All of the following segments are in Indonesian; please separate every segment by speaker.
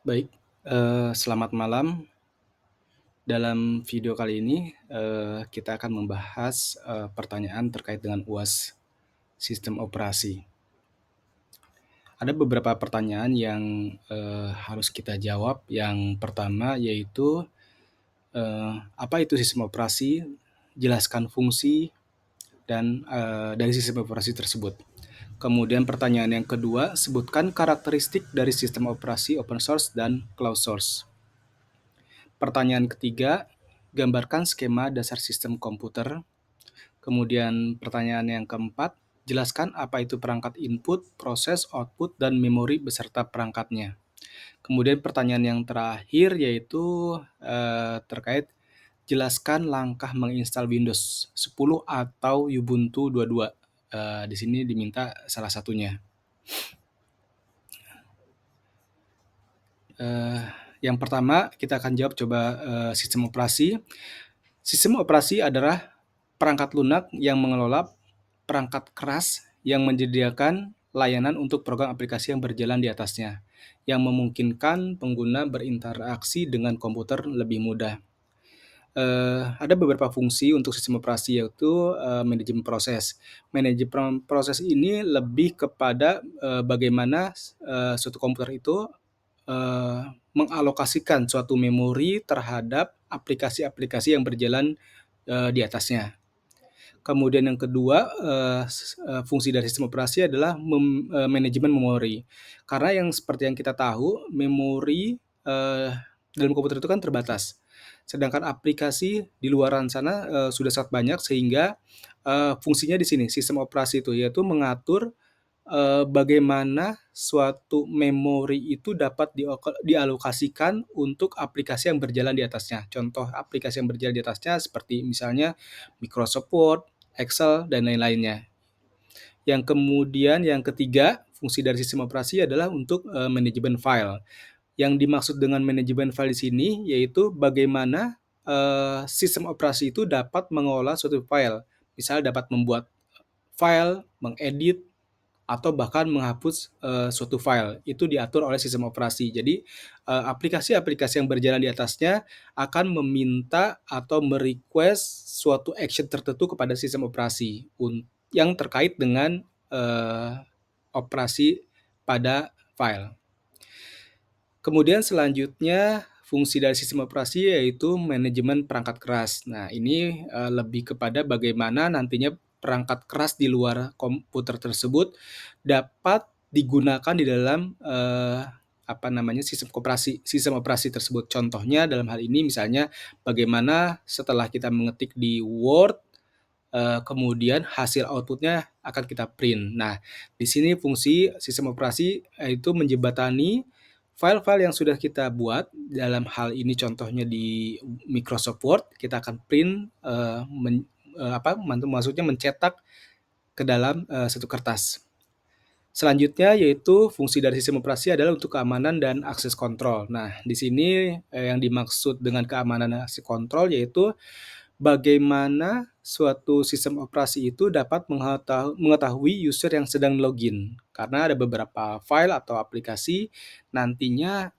Speaker 1: Baik, selamat malam. Dalam video kali ini, kita akan membahas, pertanyaan terkait dengan UAS, sistem operasi. Ada beberapa pertanyaan yang, harus kita jawab. Yang pertama yaitu, apa itu sistem operasi? Jelaskan fungsi dan, dari sistem operasi tersebut. Kemudian pertanyaan yang kedua, sebutkan karakteristik dari sistem operasi open source dan closed source. Pertanyaan ketiga, gambarkan skema dasar sistem komputer. Kemudian pertanyaan yang keempat, jelaskan apa itu perangkat input, proses, output, dan memori beserta perangkatnya. Kemudian pertanyaan yang terakhir yaitu terkait jelaskan langkah menginstal Windows 10 atau Ubuntu 22. Di sini diminta salah satunya. Yang pertama kita akan jawab coba sistem operasi. Sistem operasi adalah perangkat lunak yang mengelola perangkat keras yang menyediakan layanan untuk program aplikasi yang berjalan di atasnya, yang memungkinkan pengguna berinteraksi dengan komputer lebih mudah. Ada beberapa fungsi untuk sistem operasi yaitu, manajemen proses. Manajemen proses ini lebih kepada, bagaimana suatu komputer itu, mengalokasikan suatu memori terhadap aplikasi-aplikasi yang berjalan, di atasnya. Kemudian yang kedua, fungsi dari sistem operasi adalah manajemen memori. Karena yang seperti yang kita tahu, memori, dalam komputer itu kan terbatas. Sedangkan aplikasi di luaran sana, sudah sangat banyak sehingga, fungsinya di sini, sistem operasi itu, yaitu mengatur, bagaimana suatu memori itu dapat dialokasikan untuk aplikasi yang berjalan di atasnya. Contoh aplikasi yang berjalan di atasnya seperti misalnya Microsoft Word, Excel, dan lain-lainnya. Yang kemudian yang ketiga, fungsi dari sistem operasi adalah untuk, manajemen file. Yang dimaksud dengan manajemen file di sini yaitu bagaimana, sistem operasi itu dapat mengolah suatu file. Misal dapat membuat file, mengedit, atau bahkan menghapus, suatu file. Itu diatur oleh sistem operasi. Jadi, aplikasi-aplikasi yang berjalan di atasnya akan meminta atau me-request suatu action tertentu kepada sistem operasi yang terkait dengan, operasi pada file. Kemudian selanjutnya fungsi dari sistem operasi yaitu manajemen perangkat keras. Nah, ini, lebih kepada bagaimana nantinya perangkat keras di luar komputer tersebut dapat digunakan di dalam, sistem operasi tersebut. Contohnya dalam hal ini misalnya bagaimana setelah kita mengetik di Word, kemudian hasil output-nya akan kita print. Nah, di sini fungsi sistem operasi itu menjembatani file-file yang sudah kita buat, dalam hal ini contohnya di Microsoft Word, kita akan print, maksudnya mencetak ke dalam, satu kertas. Selanjutnya yaitu fungsi dari sistem operasi adalah untuk keamanan dan akses kontrol. Nah, di sini, yang dimaksud dengan keamanan dan akses kontrol yaitu bagaimana suatu sistem operasi itu dapat mengetahui user yang sedang login. Karena ada beberapa file atau aplikasi nantinya,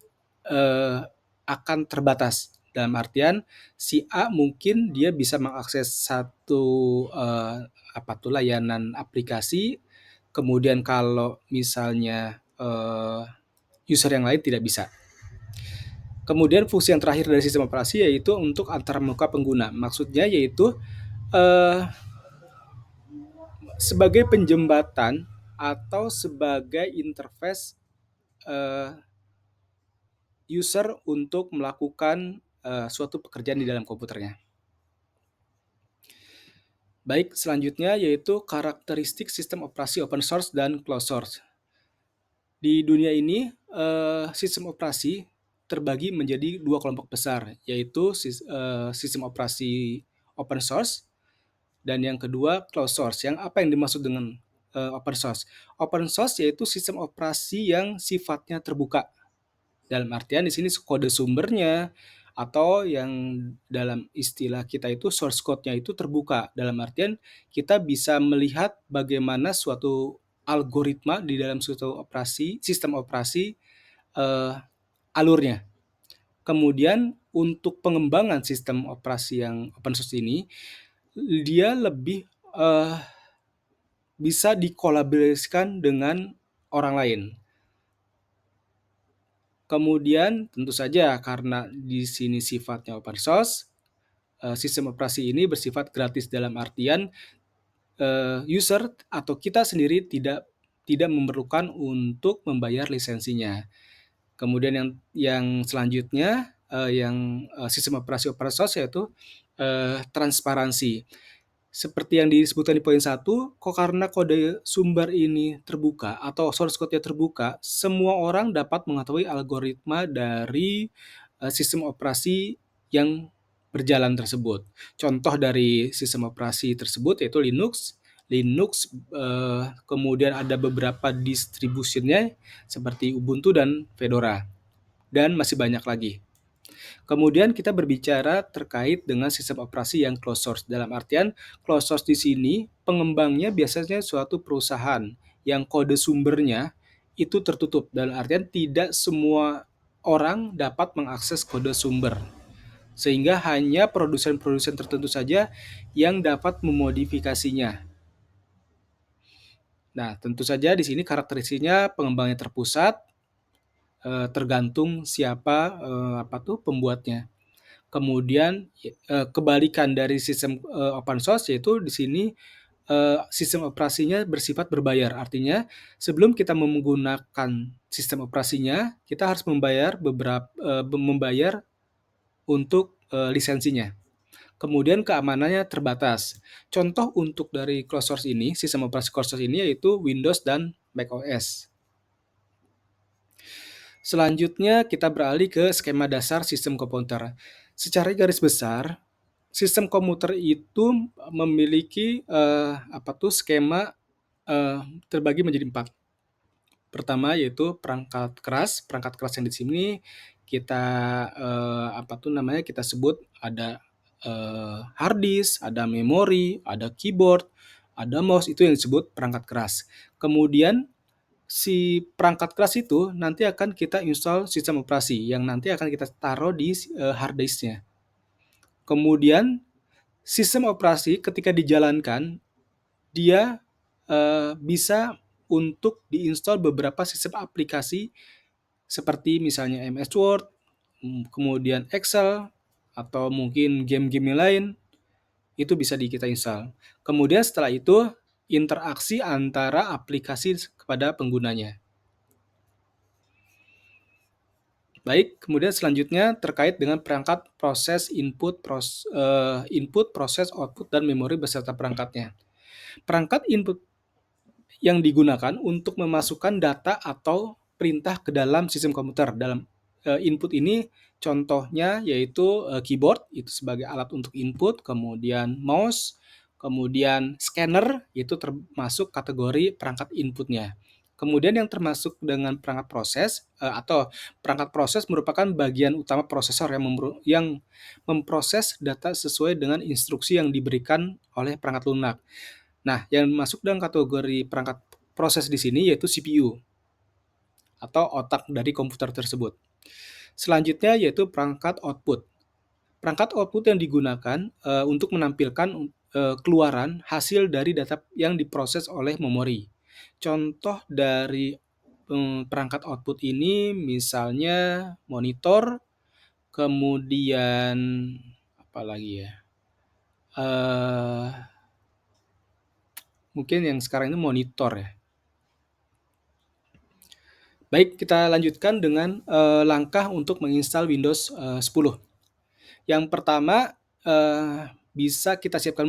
Speaker 1: akan terbatas. Dalam artian si A mungkin dia bisa mengakses satu, layanan aplikasi, kemudian kalau misalnya, user yang lain tidak bisa. Kemudian fungsi yang terakhir dari sistem operasi yaitu untuk antarmuka pengguna. Maksudnya yaitu, eee, sebagai penjembatan atau sebagai interface, eee, user untuk melakukan, suatu pekerjaan di dalam komputernya. Baik, selanjutnya yaitu karakteristik sistem operasi open source dan closed source. Di dunia ini, sistem operasi terbagi menjadi 2 kelompok besar, yaitu sistem operasi open source dan yang kedua closed source. Yang apa yang dimaksud dengan, open source? Open source yaitu sistem operasi yang sifatnya terbuka. Dalam artian di sini kode sumbernya atau yang dalam istilah kita itu source code-nya itu terbuka. Dalam artian kita bisa melihat bagaimana suatu algoritma di dalam suatu sistem operasi, eee, alurnya. Kemudian untuk pengembangan sistem operasi yang open source ini, dia lebih bisa dikolaborasikan dengan orang lain. Kemudian tentu saja karena di sini sifatnya open source, sistem operasi ini bersifat gratis dalam artian user atau kita sendiri tidak memerlukan untuk membayar lisensinya. Kemudian yang selanjutnya sistem operasi open source yaitu transparansi. Seperti yang disebutkan di poin 1, karena kode sumber ini terbuka atau source code-nya terbuka, semua orang dapat mengetahui algoritma dari sistem operasi yang berjalan tersebut. Contoh dari sistem operasi tersebut yaitu Linux, kemudian ada beberapa distributionnya seperti Ubuntu dan Fedora, dan masih banyak lagi. Kemudian kita berbicara terkait dengan sistem operasi yang closed source. Dalam artian closed source di sini pengembangnya biasanya suatu perusahaan yang kode sumbernya itu tertutup. Dalam artian tidak semua orang dapat mengakses kode sumber. Sehingga hanya produsen-produsen tertentu saja yang dapat memodifikasinya. Nah, tentu saja di sini karakteristiknya pengembangnya terpusat, tergantung siapa pembuatnya. Kemudian kebalikan dari sistem open source yaitu di sini sistem operasinya bersifat berbayar. Artinya sebelum kita menggunakan sistem operasinya, kita harus membayar untuk lisensinya. Kemudian keamanannya terbatas. Contoh untuk dari closed source ini, sistem operasi closed source ini yaitu Windows dan macOS. Selanjutnya kita beralih ke skema dasar sistem komputer. Secara garis besar, sistem komputer itu memiliki skema terbagi menjadi 4. Pertama yaitu perangkat keras. Perangkat keras yang di sini kita kita sebut ada hard disk, ada memori, ada keyboard, ada mouse, itu yang disebut perangkat keras. Kemudian si perangkat keras itu nanti akan kita install sistem operasi yang nanti akan kita taruh di hard disk-nya. Kemudian sistem operasi ketika dijalankan, dia bisa untuk diinstal beberapa sistem aplikasi seperti misalnya MS Word, kemudian Excel, atau mungkin game-game lain, itu bisa kita install. Kemudian setelah itu, interaksi antara aplikasi kepada penggunanya. Baik, kemudian selanjutnya terkait dengan perangkat proses input, proses, output, dan memori beserta perangkatnya. Perangkat input yang digunakan untuk memasukkan data atau perintah ke dalam sistem komputer. Dalam input ini contohnya yaitu keyboard, itu sebagai alat untuk input, kemudian mouse, kemudian scanner, itu termasuk kategori perangkat inputnya. Kemudian yang termasuk dengan perangkat proses atau perangkat proses merupakan bagian utama prosesor yang memproses data sesuai dengan instruksi yang diberikan oleh perangkat lunak. Nah, yang masuk dalam kategori perangkat proses di sini yaitu CPU atau otak dari komputer tersebut. Selanjutnya yaitu perangkat output. Perangkat output yang digunakan untuk menampilkan keluaran hasil dari data yang diproses oleh memori. Contoh dari perangkat output ini misalnya monitor, kemudian apa lagi ya? Mungkin yang sekarang ini monitor ya. Baik, kita lanjutkan dengan langkah untuk menginstal Windows 10. Yang pertama, bisa kita siapkan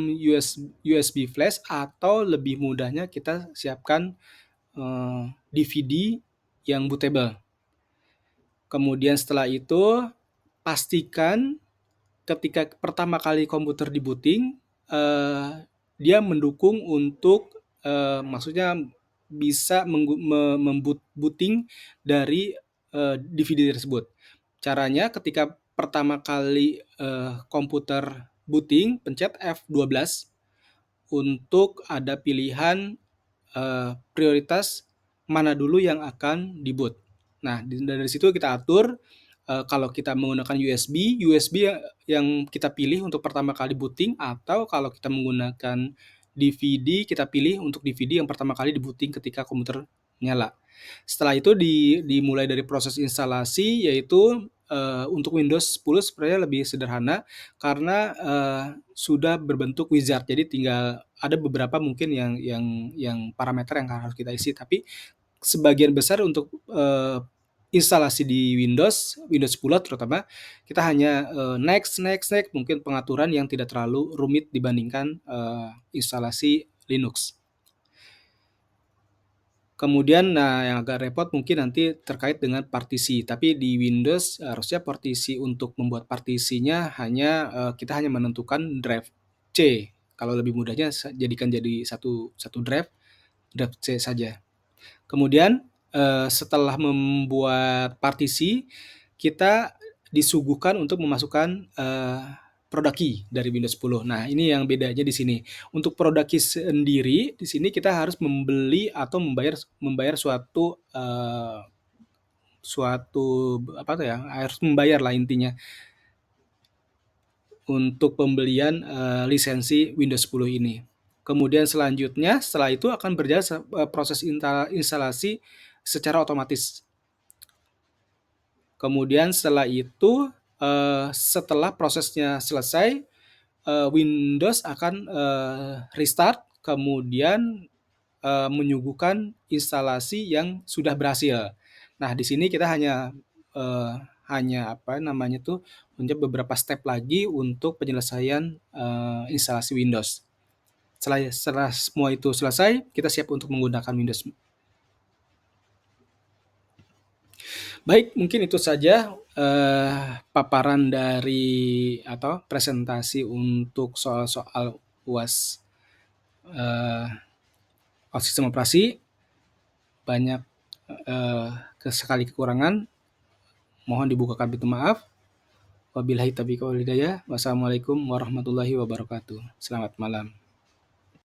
Speaker 1: USB flash atau lebih mudahnya kita siapkan DVD yang bootable. Kemudian setelah itu, pastikan ketika pertama kali komputer di-booting, dia mendukung untuk maksudnya bisa booting dari DVD tersebut. Caranya ketika pertama kali komputer booting, pencet F12 untuk ada pilihan prioritas mana dulu yang akan di-boot. Nah, dari situ kita atur, kalau kita menggunakan USB yang kita pilih untuk pertama kali booting, atau kalau kita menggunakan DVD, kita pilih untuk DVD yang pertama kali di-booting ketika komputer nyala. Setelah itu dimulai dari proses instalasi, yaitu, untuk Windows 10 sebenarnya lebih sederhana karena, sudah berbentuk wizard. Jadi tinggal ada beberapa mungkin yang parameter yang harus kita isi, tapi sebagian besar untuk, instalasi di Windows 10 terutama, kita hanya, next next next, mungkin pengaturan yang tidak terlalu rumit dibandingkan, instalasi Linux. Kemudian, nah yang agak repot mungkin nanti terkait dengan partisi, tapi di Windows harusnya partisi untuk membuat partisinya hanya, kita hanya menentukan drive C. Kalau lebih mudahnya jadikan jadi satu satu drive C saja. Kemudian, setelah membuat partisi, kita disuguhkan untuk memasukkan, product key dari Windows 10. Nah, ini yang bedanya di sini. Untuk product key sendiri, di sini kita harus membeli atau membayar suatu apa tuh ya, harus membayar lah intinya, untuk pembelian, lisensi Windows 10 ini. Kemudian selanjutnya, setelah itu akan berjalan proses instalasi secara otomatis. Kemudian setelah itu, setelah prosesnya selesai, Windows akan, restart, kemudian, menyuguhkan instalasi yang sudah berhasil. Nah, di sini kita eee, hanya apa namanya tuh, beberapa step lagi untuk penyelesaian, instalasi Windows. Setelah semua itu selesai, kita siap untuk menggunakan Windows. Baik, mungkin itu saja, paparan dari atau presentasi untuk soal-soal UAS, eee, sistem operasi. Banyak, sekali kekurangan, mohon dibukakan pintu maaf. Wabillahi taufiq wal hidayah. Wassalamualaikum warahmatullahi wabarakatuh. Selamat malam.